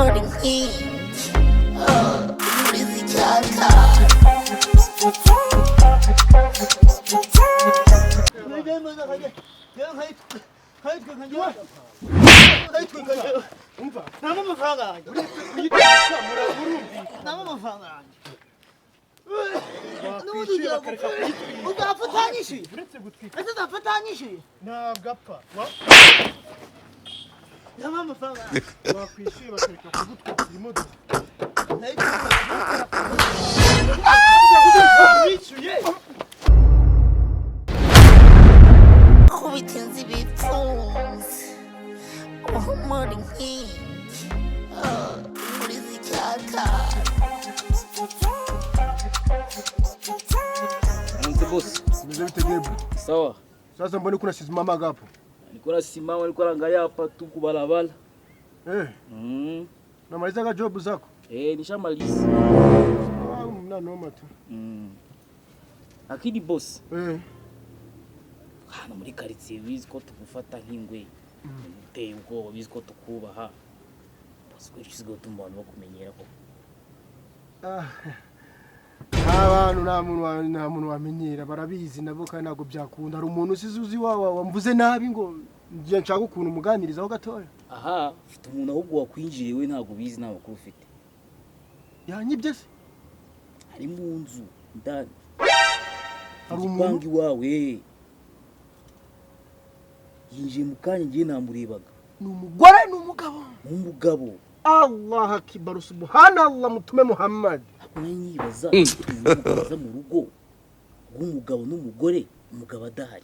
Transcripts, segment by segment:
morning heat. Busy Kaka. Kubitinzi bipfunze morning heat. Busy Kaka. Anze boss. Mzee Tegebu. Sawa. Sasa mbona kuna simama hapo? Nilikuwa simama, nilikuwa naangalia hapa tu kubalabala. Namaliza job zako? Nishamaliza. Mna noma tu. Lakini boss. Hano muri quartier bizi ko tukufata nk'ingwe. Uteye ubwoba bizi ko tukubaha. Boss kwishizwe tumbona bo kumenyera ko. Abantu nta muntu wamenyera barabizi nabo kandi ntago byakunda. Ari umuntu usizuzi wamvuze nabi ngo ngiye nshaka ukuntu umuganirizaho gatoya. Aha, ufite umuntu ahubwo wakwinjiriwe ntago bizi nta makuru ufite. Yanyibye se? Ari mu nzu ndani. Ari umuntu wawe. Yinjiye mu kanya ngiye namurebaga. Ni umugore n'umugabo. Umugabo. Allah akibaru subhanallah mutume Muhammad. Nyibaza mu rugo rw'umugabo n'umugore, umugabo adahari.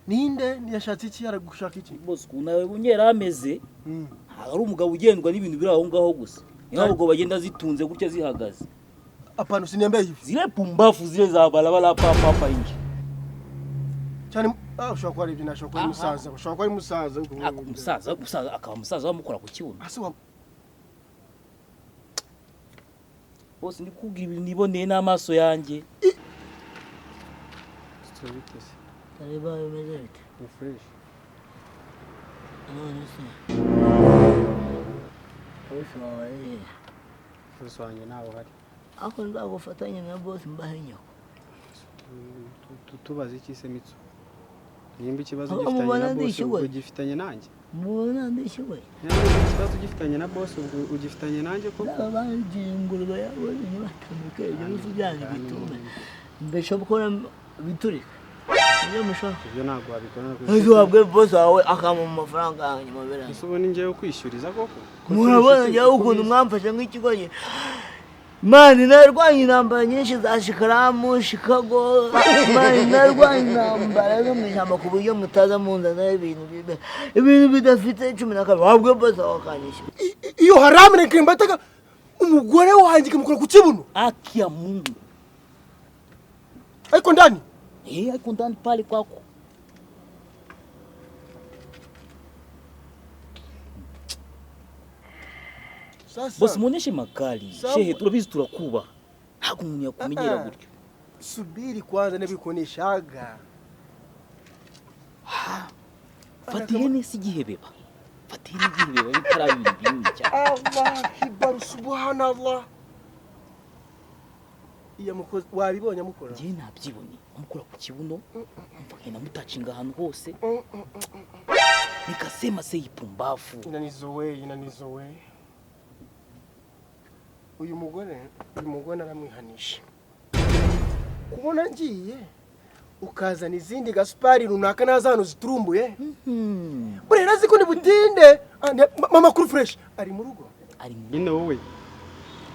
Ninde yashatse iki yaragushaka iki? Boss kunawe bunyera ameze. Ari umugabo ugendwa n'ibintu biri aho ngaho gusa. Ntabwo bagenda zitunze gutya zihagaze. Apana sinembe hivi. Zile pumbafu zile za balabala papa inje. Cyane ushaka kwari ibyo nashaka kwari musaza, ushaka kwari musaza. Musaza akaba musaza bamukora ku kibuno. Ase Boss ndikubwira ibintu niboneye n'amaso yanjye. Tutobitese. Kariba umezete. Ni fresh. Boss wanjye nawe hari. Ako ndagufatanya na boss mbahenya. Tubaze iki se mitso? Nimba ikibazo gifitanye na boss ugifitanye nanjye. Mubona ndishyuwe. Ikibazo gifitanye na boss ugifitanye nanjye ko abangingurwa yabonye batambuke ibyo bijyanye bitume. Mbesho bukora biturika. Iyo mushaka. Ibyo ntago wabikora. Ejo wabwe boss wawe akama mu mafaranga hanyuma beranye. Ese ni ngiye kwishyuriza koko? Murabona njye ukuntu mwamfashe nk'ikigoye. Mani narwanye intambara nyinshi za Shikaramu, Chicago. Mani narwanye intambara zo mu ishyamba ku buryo mutaza munzana ibintu bidafite 12 wabwe boss wakanyisha. Iyo haramene kimbataka umugore wanjye kimukora ku kibuno. Aki ya Mungu. Aiko ndani? Aiko ndani pale kwako. Boss muoneshe makali. Shehe turabizi turakuba. Ntabwo umuntu yakumenyera gutyo. Subiri kwanza nabikoneshaga. Fatihene sigihebeba. Fatihene igihebeba bitarabiri binini cyane. Allah akibar subhanallah. Iya mukozi wabibonye mukora. Ngiye nabyibonye. Amukora ku kibuno. Mpaka namutacinga ahantu hose. Nikasema se ipumbafu. Inanizowe. Uyu mugore naramwihanisha. Kubona ngiye ukazana izindi gasupari runaka naza hano ziturumbuye. Burera ziko ni butinde. Mama kuri fresh ari mu rugo. Ari mu nyine wowe.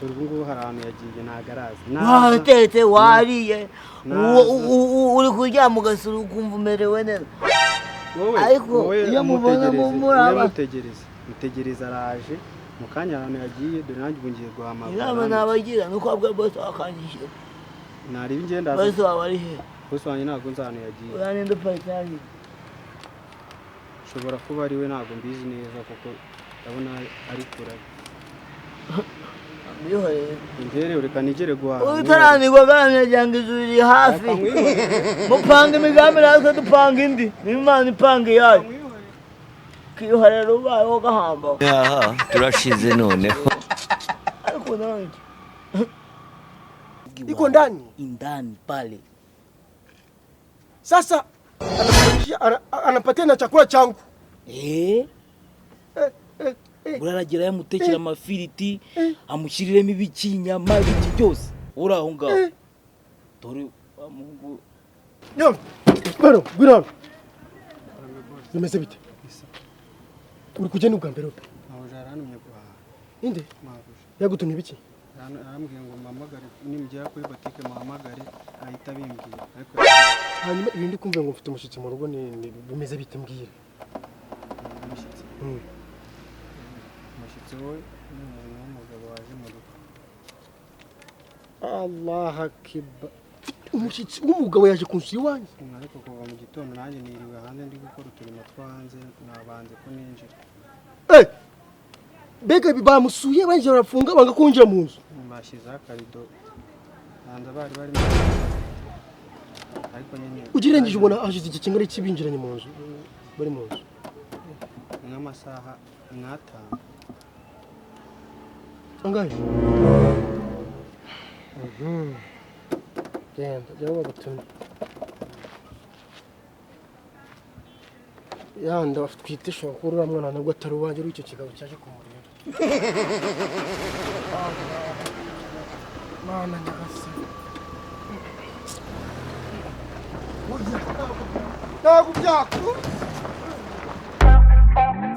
Urubungu hari ahantu yagiye nagarazi. Watete wariye. Uri kurya mu gasuru ukumva umerewe neza. Ariko iyo mubona muraba mutegereza araje. Mukanya ahantu yagiye dore nanjye bungiye guhamagara. Inama nabagira nuko abwa boss akanyishyura. Nari bingenda. Boss wabari he? Boss wanjye ntago nzi ahantu yagiye. Urane ndupayitani. Shobora kuba ari we ntago mbizi neza kuko ndabona ari kure. Bihoye. Ndere ureka nigere guhaha. Utaranirwa bamye jyange zuri hafi. Mupanga imigambi natwe dupanga indi. N'Imana ipanga yayo. kiyuharira ubayeho gahambaho Aha, turashize noneho. ariko nanjye iko ndani indani pale. sasa anapatia na chakula changu uraragira yamutekera amafiriti amushyiriremo ibiki inyama ibiki byose uri aho ngaho dore amugu yo baro gwira bimeze bite uri kugenda ubwa mbere aho jaranumye guhaha inde mabuja yagutumye biki arambwiye ngo mpamagare nimugera kuri botike muhamagare ahita bimbwira ariko hanyuma ibindi kumva ngo mfite umushyitsi mu rugo ni bimeze bite mbwira umushyitsi umushyitsi we ni umuntu w'umugabo waje mu rugo. Allah akiba umushyitsi w'umugabo yaje kunsura iwanjye ariko kuva mu gitondo nanjye niriwe hanze ndi gukora uturimo two hanze nabanze ko ninjira. Bega bamusuye banje barafunga banga kunjira mu nzu Bashyizeho akarido hanze bari ariko nyine ugereranyije ubona hashize iki kingana cy'ibinjiranye mu nzu bari mu nzu nk'amasaha 5 angahe genda jyaho bagutumye yanda twite shokuru uriya mwana nabwo atari uwanjye uri icyo kigabo cyaje kumureba mana nyagasani ntabwo byako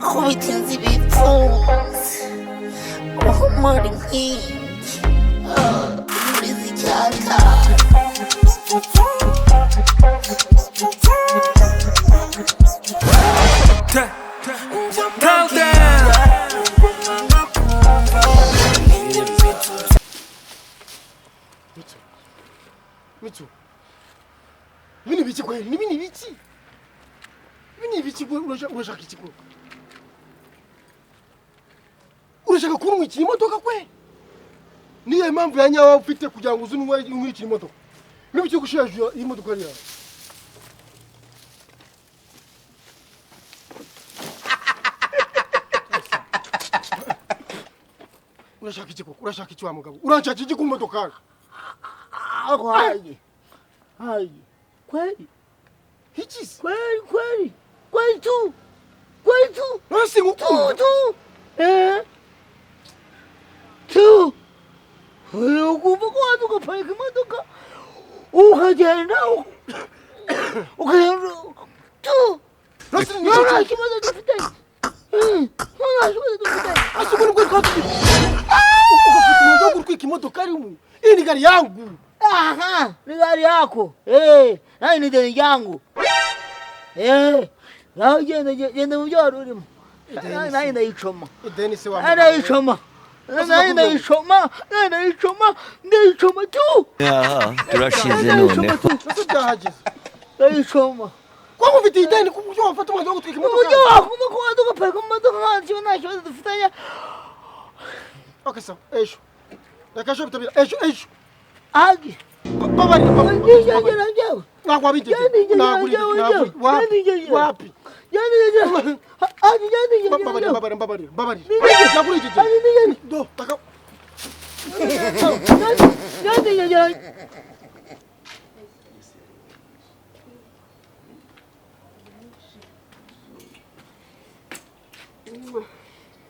Kubitinzi bipfunze uhumura inkingi urizi icyaka Mitsu Mini biki kweli ni mini biki urashaka iki ko urashaka kunwikira imodoka kweli niyo impamvu ya nyawa ufite kugira ngo uzunwe unwikira imodoka n'ibiki gushira imodoka ari yawe urashaka iki ko urashaka iki wa mugabo urashaka iki ku modoka hayi kweli hichisi kweli tu nasi ngukunda tu ukuva ko waza ugaparika imodoka ukagenda tu nta kibazo dufitanye asubiri ngo twatubiri ukafite umuntu wo gutwika imodoka ari mu iyi ni gari yangu aha ni gari yako nani ni deni yangu nawe genda mu byo wari urimo nani ndayicoma ideni se ndayicoma ndayicoma tu Aha, turashize noneho. ese byahageze ndayicoma ko mufite ideni ku buryo wafata umwanzuro wo gutwika imodoka uburyo wakuma ko waza ugaparika mu modoka nta kibazo dufitanye okay sawa ejo reka ejo bitabira ejo agi babarira njyewe ntabwo wabigeze wapi babarira ntabwo urigeze do taka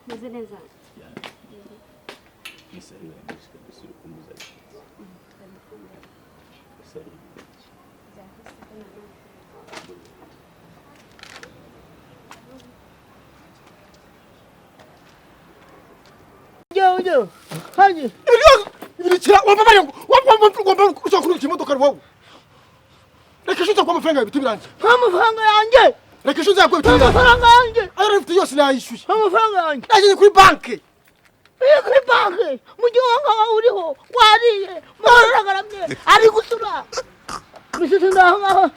Meze neza. Yo, haji. Irikira wambaye wambaye ushaka imodoka wowe. Reka shuta kwa mafaranga y'ibiti biranje. Amafaranga yanjye. Reka shuta kwa ibiti biranje. Amafaranga yanjye. Arifite yose nayishyuye. Amafaranga yanjye. Naje kuri banki. Kuri banki. Mujyi wanga uriho wariye. Maragaramye. Ari gusura. Misito ndaho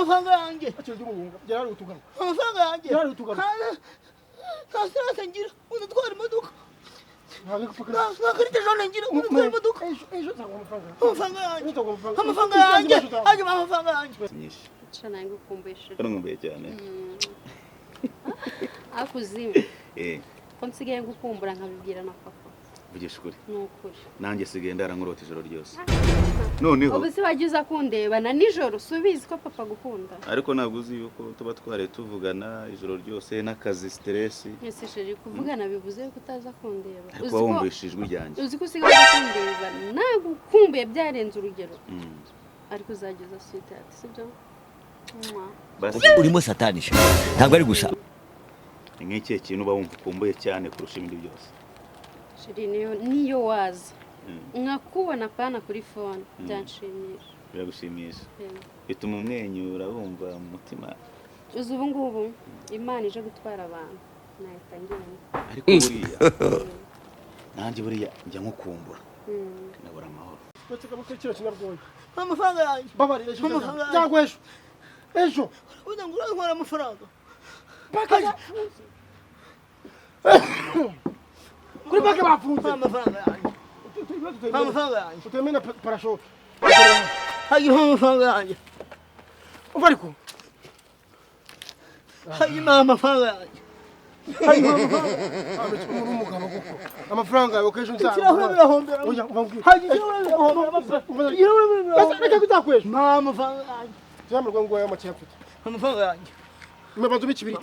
amafaranga yanjye nta stress ngira unatwara imodoka ntabwo nta karita jone ngira unatwara imodoka ejo nzagura amafaranga yanjye amafaranga amafaranga yanjye nyinshi Chana ngukumbeshe. nkumbuye cyane Akuzima. Ko nsigaye ngukumbura nkabibwira na papa. vugisha ukuri Nukuri. nanjye sigaye ndarankurota ijoro ryose noneho Ubu se wagize akundeba na nijoro subizi ko papa gukunda. ariko ntabwo uzi yuko tuba tware tuvugana ijoro ryose n'akazi stress Ese sheri kuvugana bivuze ko utaza kundeba. ariko wumvishije ijwi ryanjye Uzi ko usigaye kundeba nagukumbuye byarenze urugero. Ariko uzageza sweetheart sibyo? basi urimo satanisha ntabwo ari gusa nk'iki kintu uba wumva ukumbuye cyane kurusha ibindi byose Sheri niyo waza. Nkakubona pana kuri phone byanshimisha. biragushimisha bituma umwenyura wumva mu mutima Uzi ubu ngubu Imana ije gutwara abantu nahita ngenda. ariko buriya nanjye buriya njya nkukumbura nabura amahoro bateka mukecira kinarwoye amafaranga yanjye babarira ejo cyangwa ejo uza ngo urantwara amafaranga kuri bake bafunze amafaranga yanjye amafaranga yanjye utemena parashoke hagiye amafaranga yanjye umva ariko hagiye amafaranga yanjye umugabo kuko amafaranga yawe kejo ikirahure birahombera oya ubambwira hagiye ikirahure birahombera ikirahure birahombera reka kutakwesha amafaranga yanjye jamurwa ngo aya macye afite amafaranga yanjye mbabantu bikibiri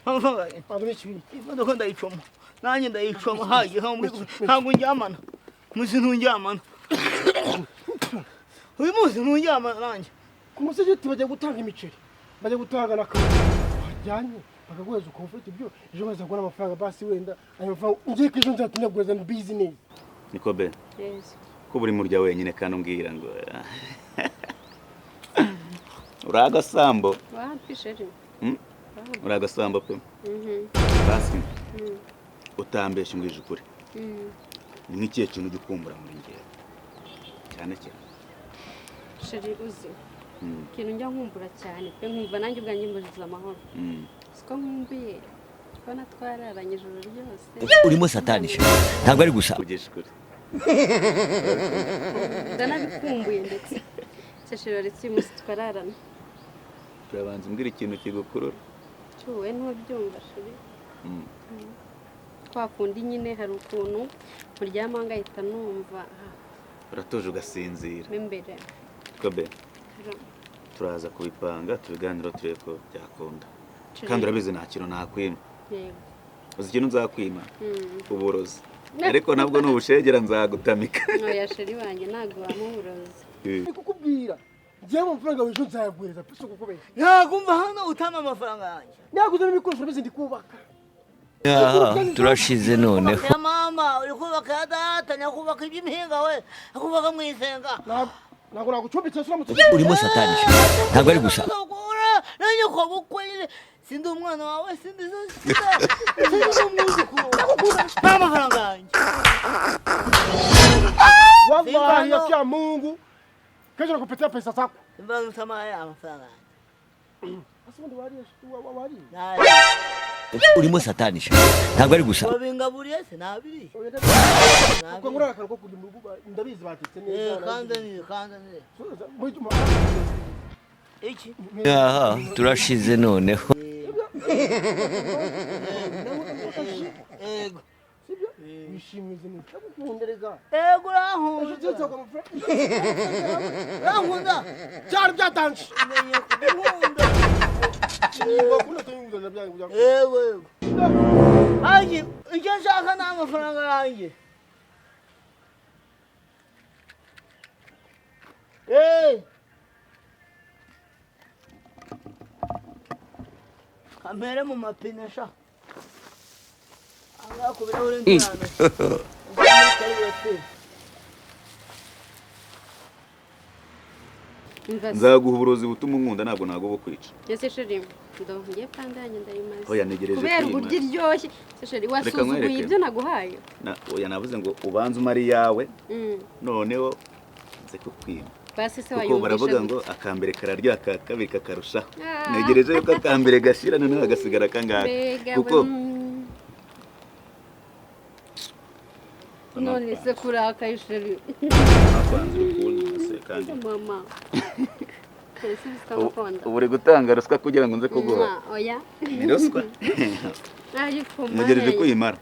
amafaranga yanjye bantu bikibiri imodoka ndayicoma nanjye ndayicoma hagiye ntabwo njyamana muzi ntunjyamana uyu munsi ntunjyamana nanjye ku musigiti bajya gutanga imiceri bajya gutanga n'akazi wajyanye bakaguheza ukomfort ibyo ejo baza kubona amafaranga basi wenda ayo mafaranga ngiye ko ejo nzatumya guheza business niko be Yes. ko buri murya wenyine kandi umbwira ngo uragasambo Wapi sheri? uragasambo pe basi utambeshe ngwije ukuri ni nk'ikihe kintu ujya ukumbura muri njye cyane cyane Sheri uzi. Ikintu njya nkumbura cyane pe nkumva nanjye ubwanjye mbujije amahoro. Siko nkumbuye ko natwararanye ijoro ryose. urimo satanisha ntabwo ari gusa vugisha ukuri Ndanabikumbuye ndetse. Sheri uretse uyu munsi twararana. turabanza umbwira ikintu kigukurura Cyuwe ntubyumva sheri. Kwa kundi nyine hari ukuntu muryama ngahita numva uratuje ugasinzira imbere. ko be turaza kubipanga tubiganiro turebe ko byakunda kandi urabizi nta kintu nakwima Yego. uzi ikintu nzakwima uburozi ariko nabwo nubushegera nzagutamika Oya sheri wanjye ntabwo wamuburozi. kukubwira ngiye mu mafaranga w'ejo nzayagureza pese kukubera ntakumva hano utama amafaranga yanjye naguze n'ibikoresho bizi ndi kubaka turashize noneho ya mama uri kubaka ya data nyakubaka iby'impinga we akubaka mu isenga ntabwo nagucumbitse uramutse urimo satanisha ntabwo ari gusa nanjye ko bukwe nyine sindi umwana wawe sindi umwuzukuru nta mafaranga yanjye wallahi ya Mungu kesho nakupatia pesa zako imbaga utamaye amafaranga yanjye asibundi wari urimo satanisha ntabwo ari gusa wabingaburiye se nabiri uko ngura akantu ko kujya mu rugo ndabizi batetse neza kandi iki turashize noneho ego wishimize ni ndakundereza ego urankunda cyari byatanje umenye kunkunda niba kuna tuyunguza nabyangu ego haji icyo nshaka ni amafaranga yanjye kamere mu mapine sha anga ku birahure ndana nzaguha uburozi butuma unkunda ntabwo nago bukwica Ese sheri ndo ngiye kandi yanjye ndayimaze. oya negereje Kubera uburyo iryoshye. Ese sheri wasuzuguye ibyo naguhaye. oya navuze ngo ubanze umari yawe noneho nze kukwima Basi se kuko wayumvisha. baravuga ngo akambere kararya akabiri kakarusha negereje yuko akambere gashira noneho agasigara kangahe kuko none se kurakaye sheri nakwanze urukundo se kandi mama ese bisikagukunda ubu uri gutanga ruswa kugira ngo nze kuguha oya ni ruswa ariko mugereje kuyimara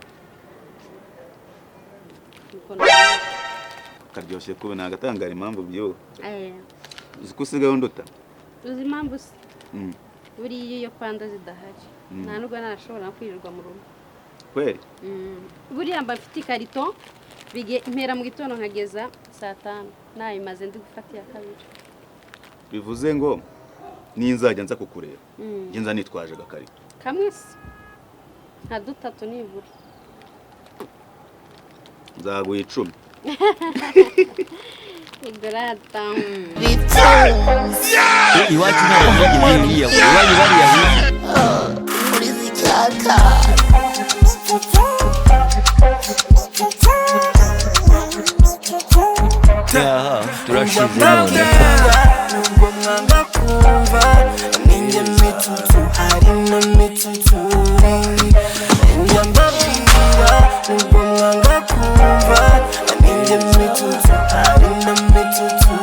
karyoshye kuba nagatangara impamvu byo uzi ko usigaye unduta uzi impamvu se buriya iyo panda zidahari nta nubwo narashobora kwirirwa mu rugo kweli buriya mba mfite ikarito mpera mu gitondo nkageza saa 5 nayimaze ndi gufata iya kabiri bivuze ngo ninzajya nza kukureba njye nza nitwaje agakarito kamwe se nka 3 nibura nzaguha 10 Igrata. Iwacu ntabwo biriya iwanyu bariya muri zikaka turashize none nubwo mwanga kumva ninjye mitutu hari na mitutu ninjye mbabwira nubwo mwanga kumva ninjye mitutu hari na mitutu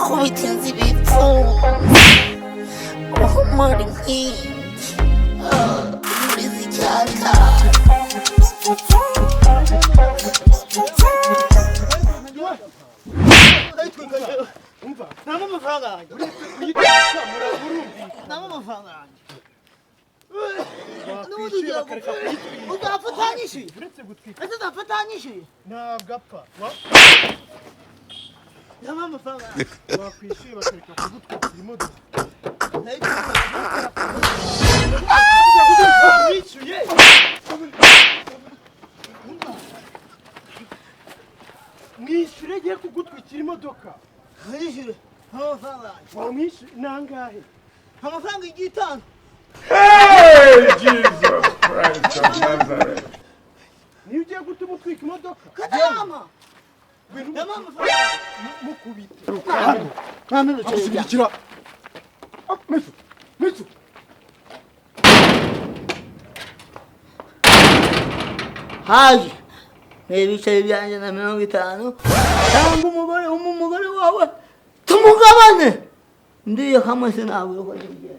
kubita inzu ibipfunsi uhumura inkingi muri zikaka Namo amafaranga yanjye. Namo amafaranga yanjye. Uzafatanyishe? Ese uzafatanyishe? ntabwo apfa Namo amafaranga yanjye. wakwishyuye bakareka kugutwikira imodoka wishyuye mwishyure agiye kugutwikira imodoka Wishyure. Namo amafaranga yanjye. wamwishyuye nangahe Amafaranga igiye 5. niyo ugiye gutuma utwika imodoka Kadama. Namo amafaranga yanjye. mukubite Namo amafaranga. Mitsu Mitsu Haji. Ibiceri byanjye na 50. Cyangwa umugore wawe tumugabane. Ndiye kamwe sinabwo ko ngiye.